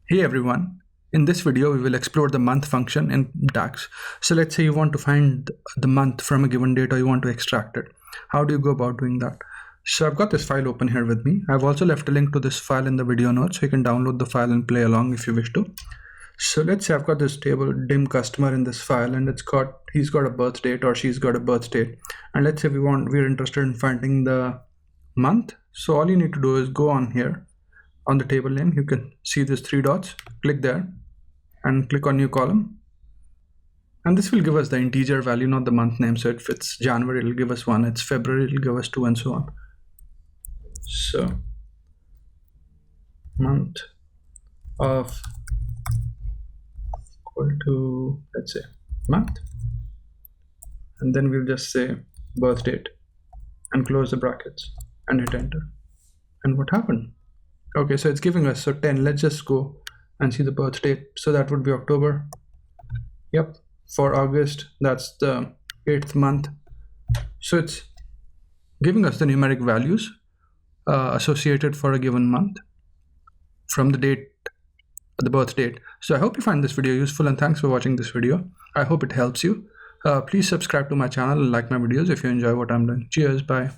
Hey everyone, in this video we will explore the month function in DAX. So let's say you want to find the month from a given date or you want to extract it. How do you go about doing that? So I've got this file open here with me. I've also left a link to this file in the video notes so you can download the file and play along if you wish to. So let's say I've got this table dim customer in this file and he's got a birth date or she's got a birth date. And let's say we're interested in finding the month. So all you need to do is go on here. On the table name, you can see these three dots, click there and click on new column. And this will give us the integer value, not the month name. So if it's January, it'll give us 1, it's February, it'll give us 2 and so on. So month of equal to, let's say, month. And then we'll just say birth date and close the brackets and hit enter. And what happened? Okay, so it's giving us, so 10, let's just go and see the birth date. So that would be October. Yep, for August, that's the 8th month. So it's giving us the numeric values associated for a given month from the date, the birth date. So I hope you find this video useful and thanks for watching this video. I hope it helps you. Please subscribe to my channel and like my videos if you enjoy what I'm doing. Cheers, bye.